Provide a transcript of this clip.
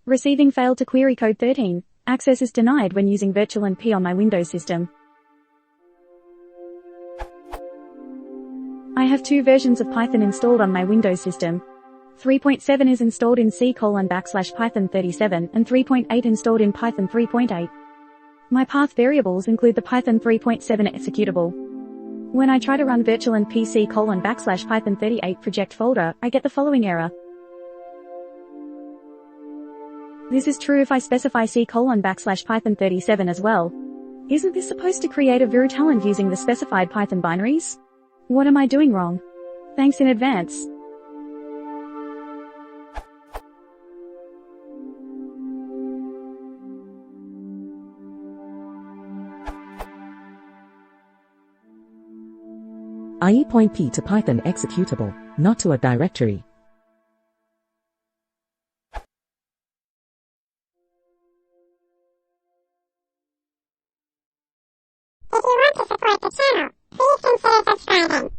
Receiving failed to query code 13. Access is denied when using Virtualenv on my Windows system. I have two versions of Python installed on my Windows system. 3.7 is installed in C:\Python 37 and 3.8 installed in Python 3.8. My path variables include the Python 3.7 executable. When I try to run virtualenv C:\Python 38 project folder, I get the following error. This is true if I specify C:\Python 37 as well. Isn't this supposed to create a Virtualenv using the specified Python binaries? What am I doing wrong? Thanks in advance. IE point P to Python executable, not to a directory. If you want to support the channel, please consider subscribing.